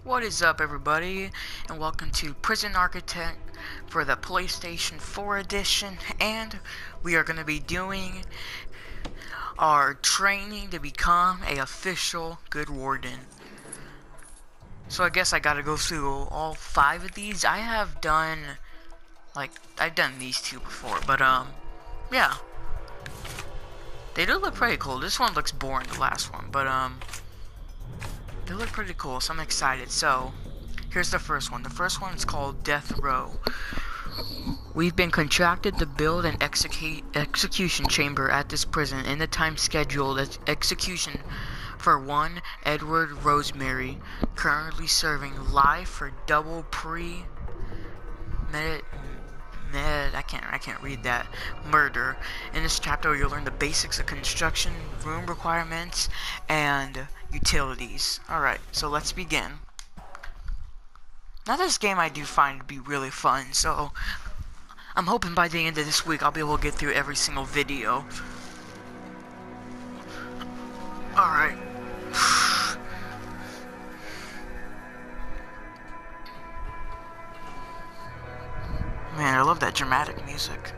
What is up, everybody, and welcome to Prison Architect for the PlayStation 4 edition, and we are going to be doing our training to become a official good warden. So I guess I gotta go through all 5 of these. I have done, I've done these 2 before, but yeah. They do look pretty cool. This one looks boring, the last one, but they look pretty cool, so I'm excited. So, here's the first one. The first one is called Death Row. We've been contracted to build an execution chamber at this prison in the time scheduled as execution for one Edward Rosemary, currently serving life for double I can't read that, murder. In this chapter, you'll learn the basics of construction, room requirements, and utilities. Alright, so let's begin. Now, this game I do find to be really fun, so I'm hoping by the end of this week I'll be able to get through every single video. Alright. Man, I love that dramatic music.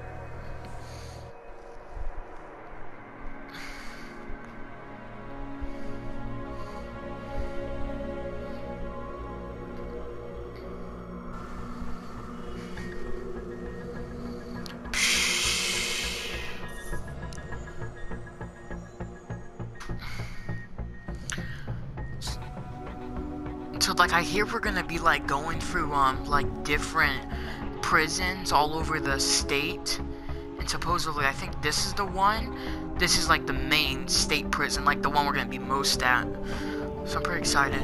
So, I hear we're gonna be, going through, different prisons all over the state. And supposedly, I think this is the one. This is, the main state prison, the one we're gonna be most at. So, I'm pretty excited.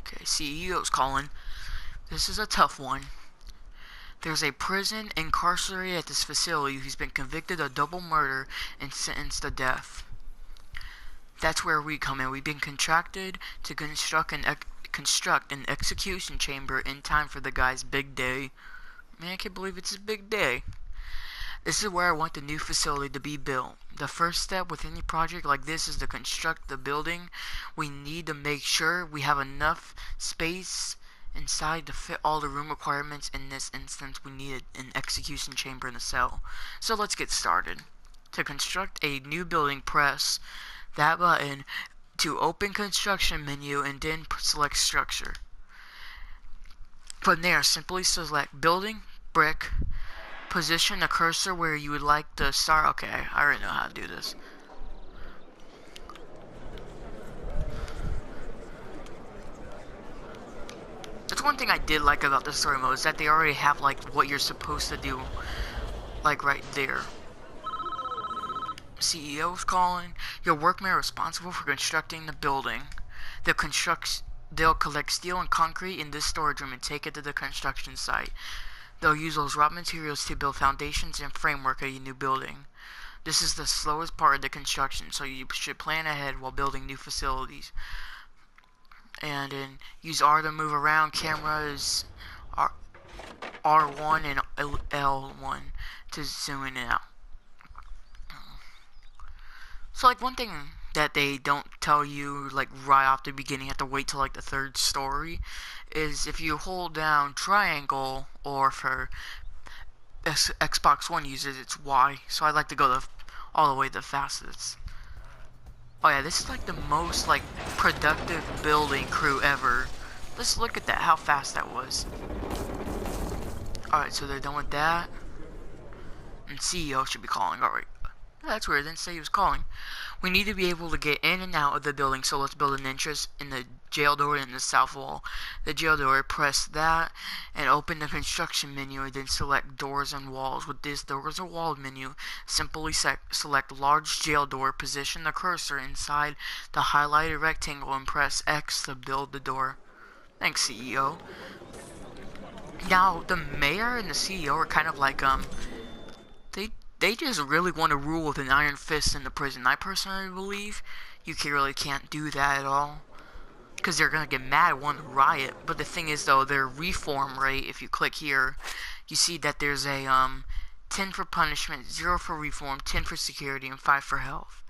Okay, CEO's calling. This is a tough one. There's a prison incarcerated at this facility who's been convicted of double murder and sentenced to death. That's where we come in. We've been contracted to construct an execution chamber in time for the guy's big day. Man, I can't believe it's his big day. This is where I want the new facility to be built. The first step with any project like this is to construct the building. We need to make sure we have enough space inside to fit all the room requirements. In this instance, we need an execution chamber in a cell. So let's get started. To construct a new building, press that button to open construction menu and then select structure. From there, simply select building, brick, position the cursor where you would like to start. Okay, I already know how to do this. That's one thing I did like about the story mode, is that they already have what you're supposed to do right there. CEO's calling. Your workmen are responsible for constructing the building. They'll collect steel and concrete in this storage room and take it to the construction site. They'll use those raw materials to build foundations and framework of your new building. This is the slowest part of the construction, so you should plan ahead while building new facilities. And then use R to move around. Cameras R1 and L1 to zoom in and out. So one thing that they don't tell you right off the beginning, you have to wait till the third story, is if you hold down triangle, or for Xbox One users it's Y. So I like to go all the way the fastest. Oh yeah, this is the most productive building crew ever. Let's look at that, how fast that was. Alright, so they're done with that. And CEO should be calling. Alright. That's weird, it didn't say he was calling. We need to be able to get in and out of the building, so let's build an entrance in the jail door in the south wall. The jail door, press that and open the construction menu, and then select doors and walls. With this doors or wall menu, simply select large jail door, position the cursor inside the highlighted rectangle and press X to build the door. Thanks, CEO. Now, the mayor and the CEO are kind of they just really want to rule with an iron fist in the prison. I personally believe you really can't do that at all. because they're gonna get mad, want to riot. But the thing is, though, their reform rate, if you click here, you see that there's a 10 for punishment, 0 for reform, 10 for security, and 5 for health.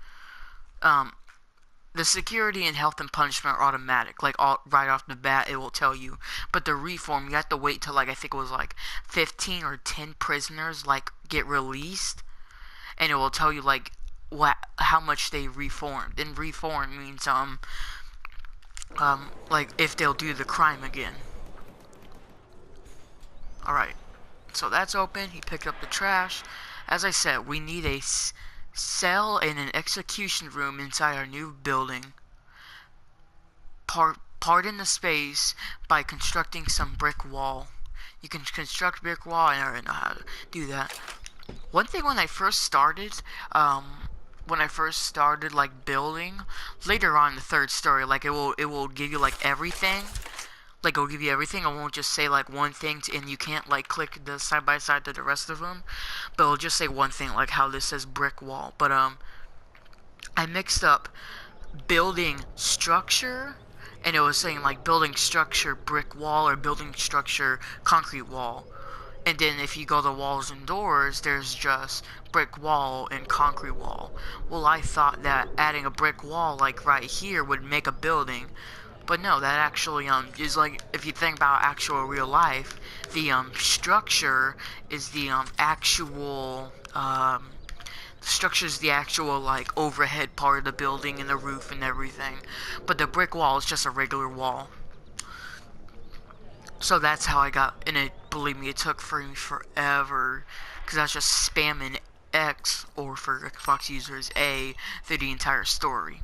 The security and health and punishment are automatic, like right off the bat it will tell you. But the reform, you have to wait till, like, I think it was like 15 or 10 prisoners like get released, and it will tell you like how much they reformed. And reform means like if they'll do the crime again. Alright, so that's open. He picked up the trash. As I said, we need a cell and an execution room inside our new building. Pardon the space by constructing some brick wall. You can construct brick wall, and I already know how to do that. One thing when I first started, like building, later on in the third story, like it will give you like everything. Like, it'll give you everything. It won't just say like one thing and you can't like click the side by side to the rest of them. But it'll just say one thing, like how this says brick wall. But I mixed up building structure, and it was saying like building structure brick wall or building structure concrete wall. And then if you go to walls and doors, there's just brick wall and concrete wall. Well, I thought that adding a brick wall like right here would make a building. But no, that actually is like, if you think about actual real life, the structure is the actual like overhead part of the building and the roof and everything. But the brick wall is just a regular wall. So that's how I got, and believe me, it took for me forever, because I was just spamming X, or for Xbox users, A, through the entire story.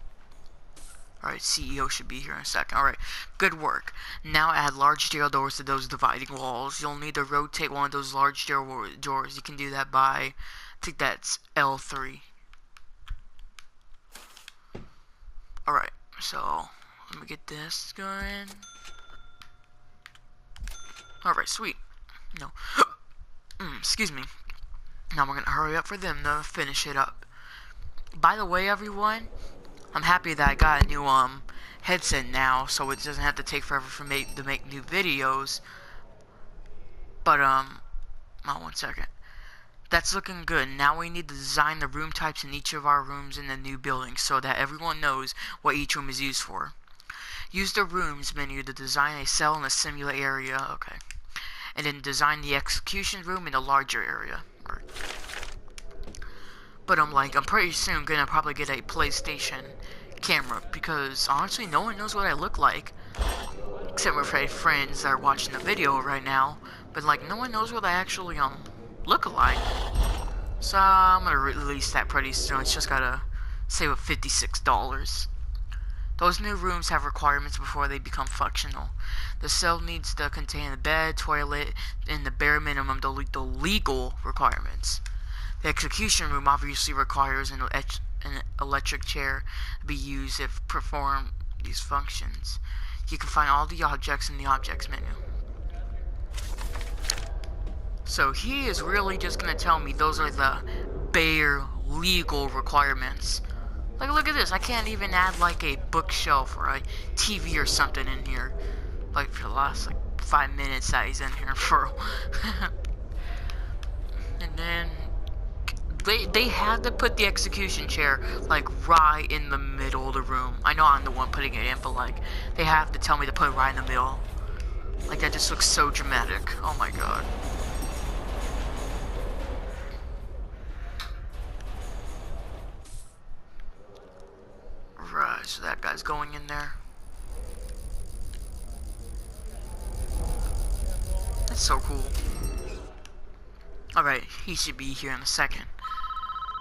Alright, CEO should be here in a second. Alright, good work. Now add large jail doors to those dividing walls. You'll need to rotate one of those large jail doors. You can do that by, I think that's L3. Alright, so let me get this going. Alright, sweet. No. Excuse me. Now we're gonna hurry up for them to finish it up. By the way, everyone, I'm happy that I got a new headset now, so it doesn't have to take forever for me to make new videos. But oh, 1 second. That's looking good. Now we need to design the room types in each of our rooms in the new building so that everyone knows what each room is used for. Use the rooms menu to design a cell in a similar area. Okay. And then design the execution room in a larger area. Right. But I'm pretty soon gonna probably get a PlayStation camera, because honestly no one knows what I look like. Except for my friends that are watching the video right now. But like no one knows what I actually look like. So I'm gonna release that pretty soon. It's just gotta save up $56. Those new rooms have requirements before they become functional. The cell needs to contain a bed, toilet, and the bare minimum the legal requirements. The execution room obviously requires an electric chair to be used if perform these functions. You can find all the objects in the objects menu. So he is really just going to tell me those are the bare legal requirements. Like, look at this. I can't even add like a bookshelf or a TV or something in here. Like for the last 5 minutes that he's in here for. And then they had to put the execution chair like right in the middle of the room. I know I'm the one putting it in, but like they have to tell me to put it right in the middle. Like that just looks so dramatic. Oh my god. Right, so that guy's going in there. That's so cool. Alright, he should be here in a second.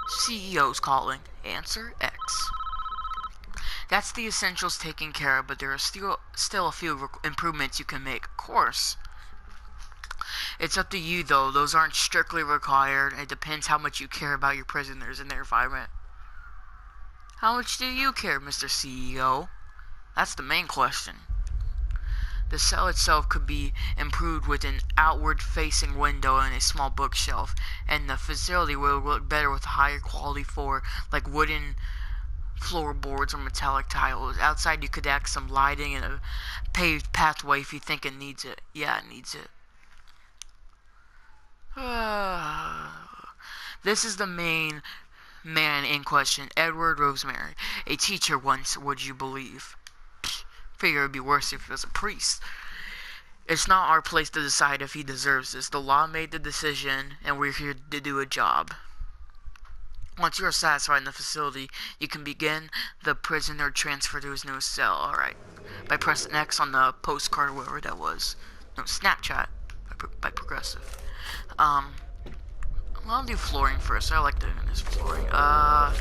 CEO's calling. Answer X. That's the essentials taken care of, but there are still a few improvements you can make, of course. It's up to you though. Those aren't strictly required. It depends how much you care about your prisoners and their environment. How much do you care, Mr. CEO? That's the main question. The cell itself could be improved with an outward-facing window and a small bookshelf, and the facility will look better with higher quality for like wooden floorboards or metallic tiles. Outside you could add some lighting and a paved pathway if you think it needs it. Yeah, it needs it. This is the main man in question, Edward Rosemary. A teacher once, would you believe? Figure it would be worse if he was a priest. It's not our place to decide if he deserves this. The law made the decision, and we're here to do a job. Once you are satisfied in the facility, you can begin the prisoner transfer to his new cell. Alright. By pressing X on the postcard or whatever that was. No, Snapchat. By Progressive. Well, I'll do flooring first. I like doing this flooring. I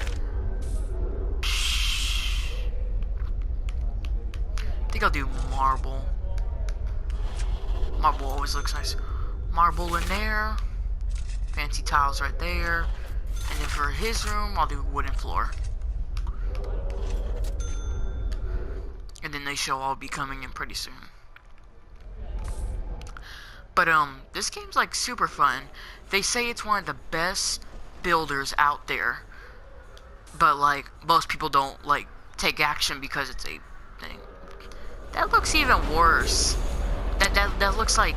think I'll do marble. Marble always looks nice. Marble in there. Fancy tiles right there. And then for his room, I'll do wooden floor. And then they show I'll be coming in pretty soon. But, this game's, like, super fun. They say it's one of the best builders out there. But, like, most people don't, like, take action because it's a thing. That looks even worse. That looks, like,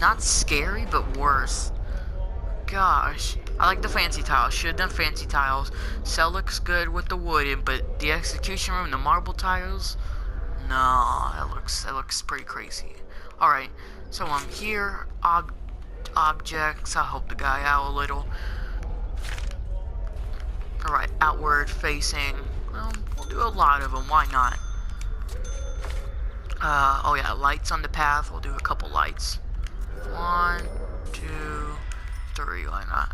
not scary, but worse. Gosh. I like the fancy tiles. Should have done fancy tiles. Cell looks good with the wooden, but the execution room, the marble tiles, no, that looks pretty crazy. Alright, so I'm here. Objects. I'll help the guy out a little. Alright, outward facing. Well, we'll do a lot of them. Why not? Oh yeah, lights on the path. We'll do a couple lights. 1, 2, 3. Why not?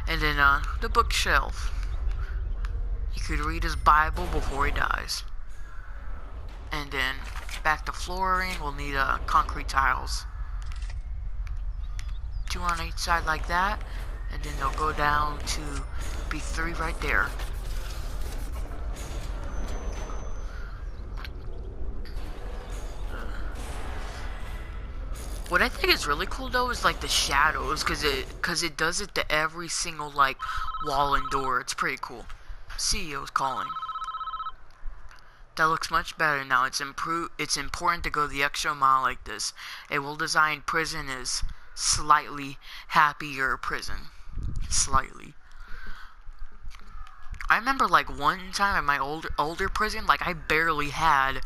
And then, the bookshelf. He could read his Bible before he dies. And then, back to flooring, we'll need, concrete tiles. 2 on each side like that. And then they'll go down to be 3 right there. What I think is really cool though is like the shadows, cause it does it to every single like wall and door. It's pretty cool. CEO's calling. That looks much better now. It's important to go the extra mile like this. A well-designed prison is slightly happier prison. Slightly. I remember like one time at my older prison, like I barely had,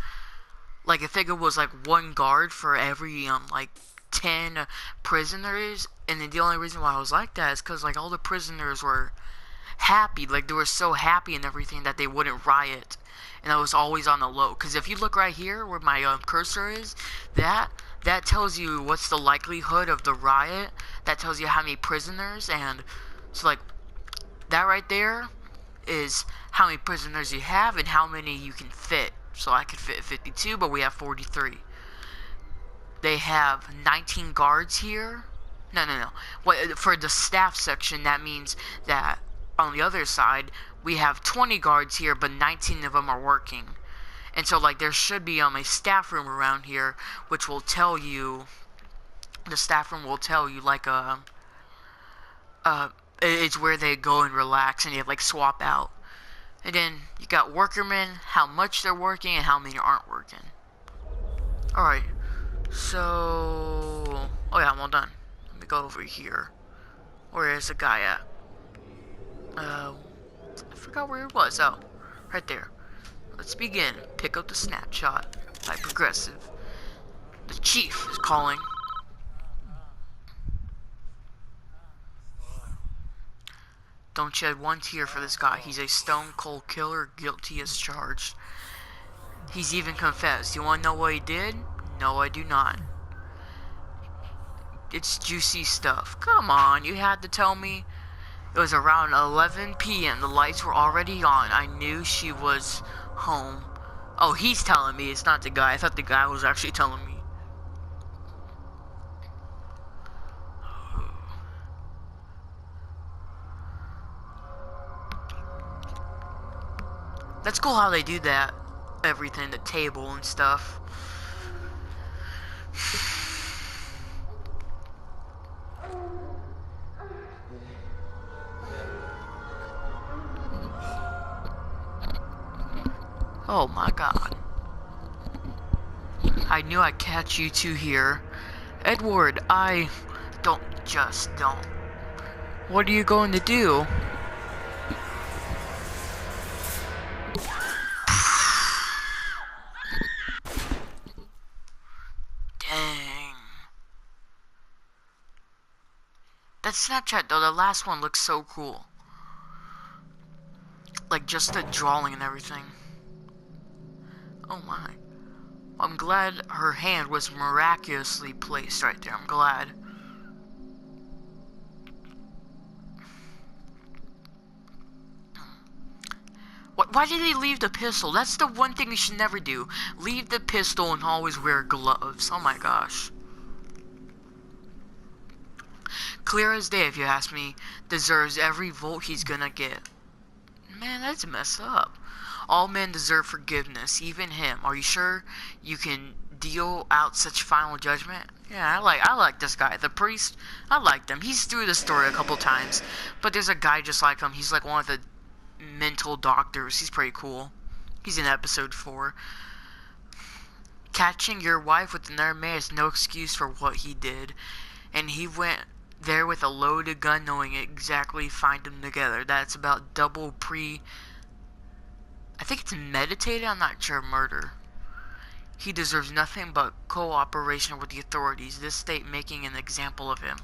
like I think it was like 1 guard for every like 10 prisoners, and then the only reason why I was like that is because like all the prisoners were happy, like they were so happy and everything that they wouldn't riot, and I was always on the low. Because if you look right here where my cursor is, that tells you what's the likelihood of the riot. That tells you how many prisoners, and so like that right there is how many prisoners you have and how many you can fit. So I could fit 52, but we have 43. They have 19 guards here. No. For the staff section, that means that on the other side, we have 20 guards here, but 19 of them are working. And so, like, there should be a staff room around here, which will tell you, the staff room will tell you, like, it's where they go and relax, and you have, like, swap out. And then you got workermen, how much they're working, and how many aren't working. Alright, so... oh yeah, I'm all done. Let me go over here. Where is the guy at? I forgot where it was. Oh, right there. Let's begin. Pick up the snapshot by Progressive. The chief is calling. Don't shed one tear for this guy. He's a stone cold killer, guilty as charged. He's even confessed. You want to know what he did? No, I do not. It's juicy stuff. Come on, you had to tell me. It was around 11 p.m. The lights were already on. I knew she was home. Oh, he's telling me. It's not the guy. I thought the guy was actually telling me. That's cool how they do that. Everything, the table and stuff. Oh my god. I knew I'd catch you two here. Edward, don't. What are you going to do? Dang. That Snapchat though, the last one looks so cool. Like just the drawing and everything. Oh my. I'm glad her hand was miraculously placed right there. I'm glad. Why did they leave the pistol? That's the one thing you should never do. Leave the pistol and always wear gloves. Oh my gosh. Clear as day, if you ask me. Deserves every vote he's gonna get. Man, that's messed up. All men deserve forgiveness, even him. Are you sure you can deal out such final judgment? Yeah, I like this guy. The priest, I liked him. He's through the story a couple times. But there's a guy just like him. He's like one of the mental doctors. He's pretty cool. He's in episode 4. Catching your wife with another man is no excuse for what he did. And he went there with a loaded gun knowing exactly find them together. That's about double I think it's meditated, I'm not sure, murder. He deserves nothing but cooperation with the authorities, this state making an example of him.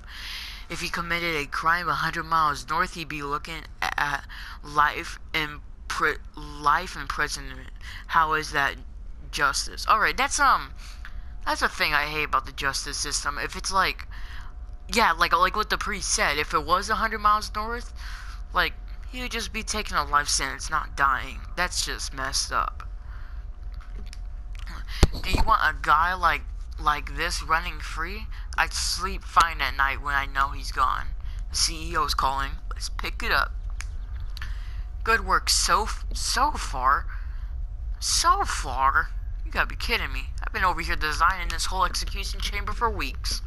If he committed a crime 100 miles north, he'd be looking at life imprisonment. How is that justice? Alright, that's a thing I hate about the justice system. If it's like, yeah, like what the priest said, if it was 100 miles north, like, he would just be taking a life sentence, not dying. That's just messed up. Do you want a guy like this running free? I'd sleep fine at night when I know he's gone. The CEO's calling. Let's pick it up. Good work so far. So far? You gotta be kidding me. I've been over here designing this whole execution chamber for weeks.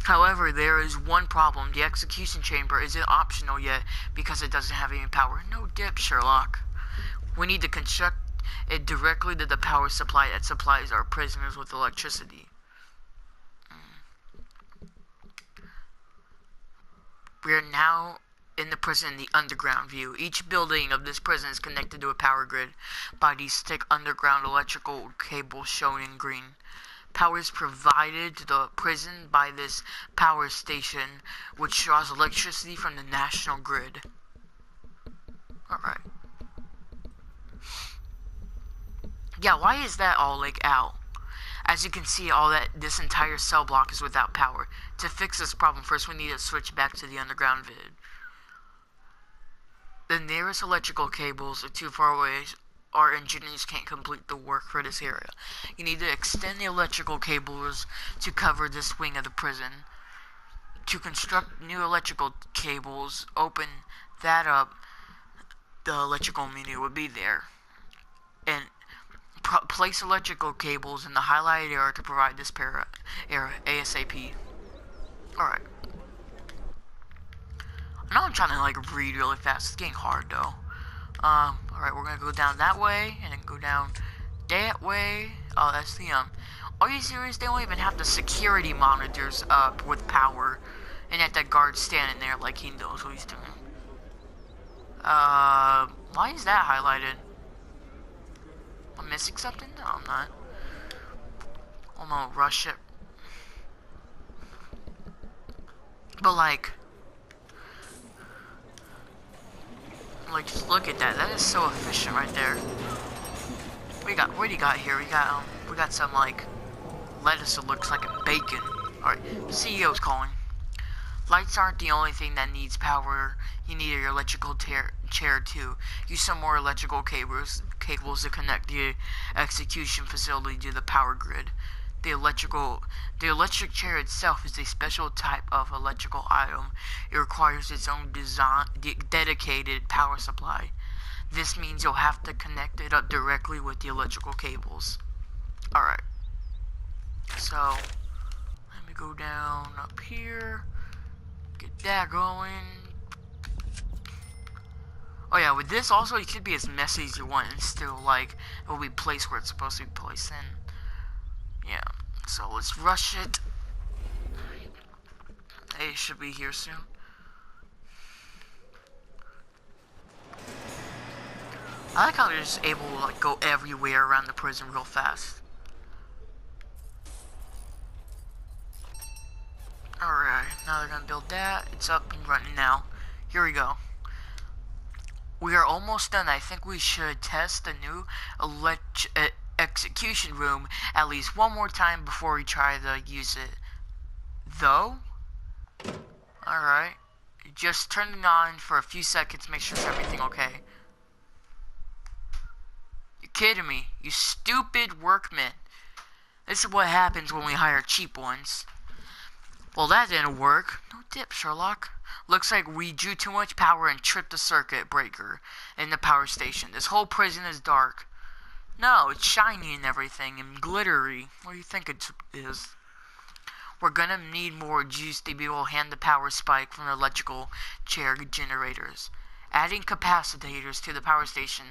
However, there is one problem. The execution chamber isn't optional yet because it doesn't have any power. No dip, Sherlock. We need to construct it directly to the power supply that supplies our prisoners with electricity. We are now in the prison in the underground view. Each building of this prison is connected to a power grid by these thick underground electrical cables shown in green. Power is provided to the prison by this power station, which draws electricity from the national grid. Alright. Yeah, why is that all like out? As you can see, this entire cell block is without power. To fix this problem, first we need to switch back to the underground vid. The nearest electrical cables are too far away. Our engineers can't complete the work for this area. You need to extend the electrical cables to cover this wing of the prison. To construct new electrical cables, open that up, the electrical menu would be there. And place electrical cables in the highlighted area to provide this area ASAP. Alright. I know I'm trying to like read really fast. It's getting hard though. Alright, we're gonna go down that way, and then go down that way. Oh, that's the, are you serious? They don't even have the security monitors up with power, and yet that guard's standing there like he knows what he's doing. Why is that highlighted? I'm missing something? No, I'm not. I'm gonna rush it. But like, just look at that. That is so efficient right there. What do you got here? We got some like lettuce that looks like a bacon. Alright, CEO's calling. Lights aren't the only thing that needs power. You need your electrical chair too. Use some more electrical cables to connect the execution facility to the power grid. The electric chair itself is a special type of electrical item. It requires its own dedicated power supply. This means you'll have to connect it up directly with the electrical cables. Alright. So, let me go down up here. Get that going. Oh yeah, with this also, it could be as messy as you want, and still, like, it will be placed where it's supposed to be placed in. Yeah, so let's rush it. It should be here soon. I like how they're just able to, like, go everywhere around the prison real fast. Alright, now they're gonna build that. It's up and running now. Here we go. We are almost done. I think we should test the new execution room at least one more time before we try to use it. Though? Alright. Just turn it on for a few seconds, make sure it's everything okay. You're kidding me, you stupid workman. This is what happens when we hire cheap ones. Well, that didn't work. No dip, Sherlock. Looks like we drew too much power and tripped the circuit breaker in the power station. This whole prison is dark. No, it's shiny and everything and glittery. What do you think it is? We're gonna need more juice to be able to hand the power spike from the electrical chair generators. Adding capacitors to the power station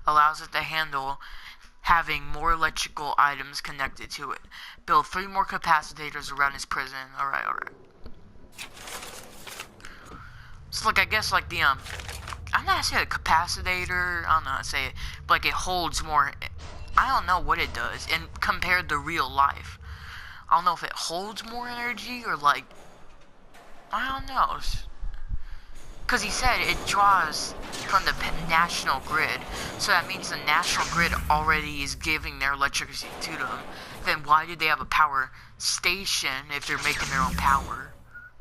allows it to handle having more electrical items connected to it. Build 3 more capacitors around this prison. Alright. So like, I guess like the, I'm not gonna say a capacitor, I don't know how to say it, but like it holds more, I don't know what it does, and compared to real life. I don't know if it holds more energy, or like, I don't know. Because he said it draws from the national grid, so that means the national grid already is giving their electricity to them. Then why do they have a power station if they're making their own power?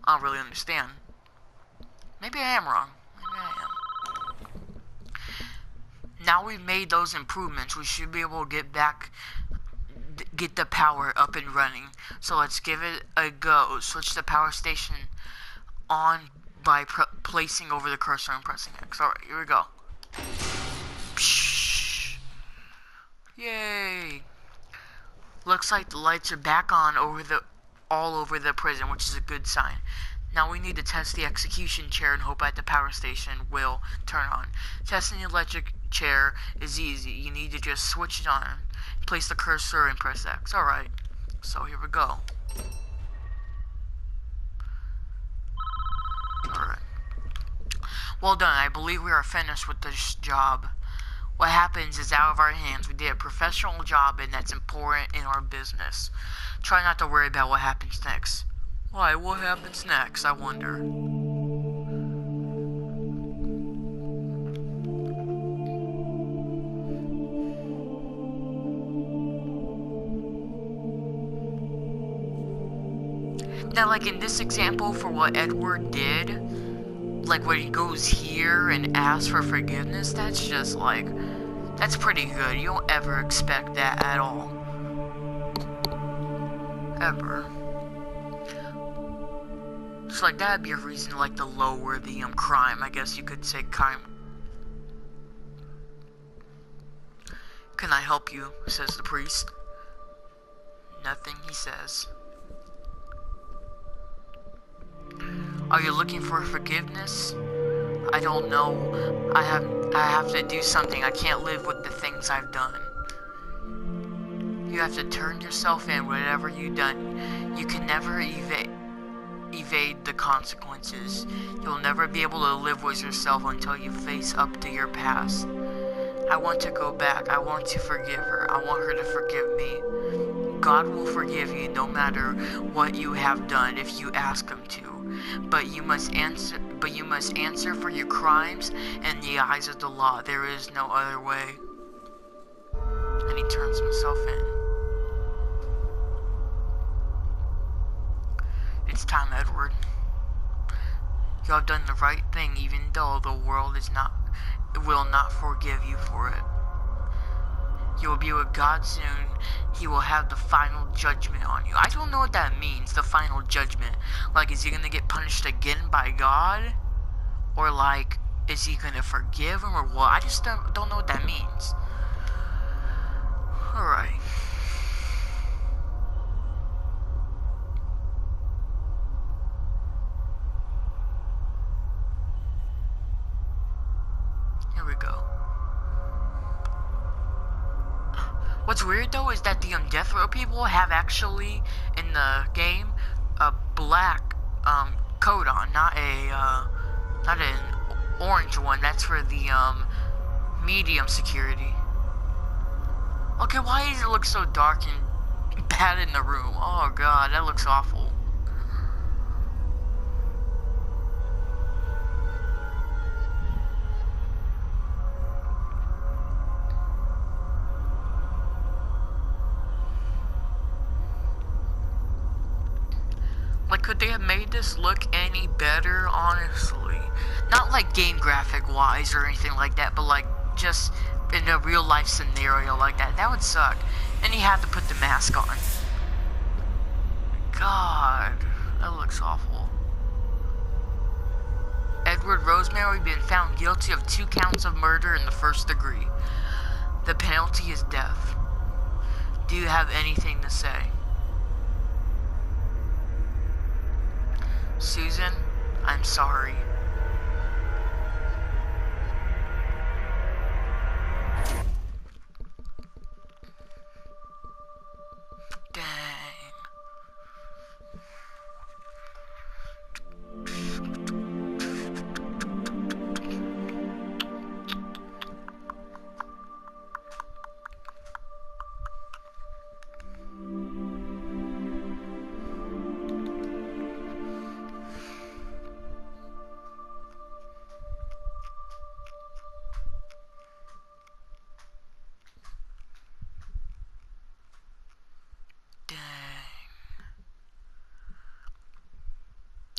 I don't really understand. Maybe I am wrong. Maybe I am. Now we've made those improvements, we should be able to get the power up and running. So let's give it a go. Switch the power station on by placing over the cursor and pressing X. Alright, here we go. Psh. Yay! Looks like the lights are back on all over the prison, which is a good sign. Now we need to test the execution chair and hope that the power station will turn on. Testing the electric chair is easy. You need to just switch it on, place the cursor, and press X. Alright, so here we go. Alright. Well done. I believe we are finished with this job. What happens is out of our hands. We did a professional job, and that's important in our business. Try not to worry about what happens next. Why? What happens next? I wonder. Now, like in this example, for what Edward did, like when he goes here and asks for forgiveness, that's just like, that's pretty good. You don't ever expect that at all. Ever. So like that'd be a reason like to lower the crime, I guess you could say crime. Can I help you? Says the priest. Nothing, he says. Are you looking for forgiveness? I don't know. I have to do something. I can't live with the things I've done. You have to turn yourself in, whatever you've done. You can never evade the consequences. You'll never be able to live with yourself until you face up to your past. I want to go back. I want to forgive her. I want her to forgive me. God will forgive you no matter what you have done if you ask him to. But you must answer for your crimes in the eyes of the law. There is no other way. And he turns himself in. It's time, Edward. You have done the right thing, even though the world will not forgive you for it. You will be with God soon. He will have the final judgment on you. I don't know what that means, the final judgment. Like, is he gonna get punished again by God? Or like, is he gonna forgive him or what? I just don't know what that means. Alright. we go. What's weird though is that the death row people have actually in the game a black coat on, not an orange one. That's for the medium security. Okay, why does it look so dark and bad in the room? Oh god, that looks awful. Like, could they have made this look any better, honestly? Not like game graphic wise or anything like that, but like just in a real life scenario like that. That would suck. And he had to put the mask on. God, that looks awful. Edward Rosemary been found guilty of 2 counts of murder in the 1st degree. The penalty is death. Do you have anything to say? Susan, I'm sorry. Dang.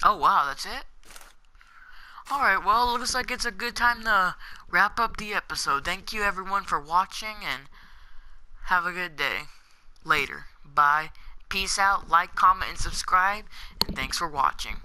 Oh wow, that's it? Alright, well, looks like it's a good time to wrap up the episode. Thank you everyone for watching, and have a good day. Later. Bye. Peace out. Like, comment, and subscribe. And thanks for watching.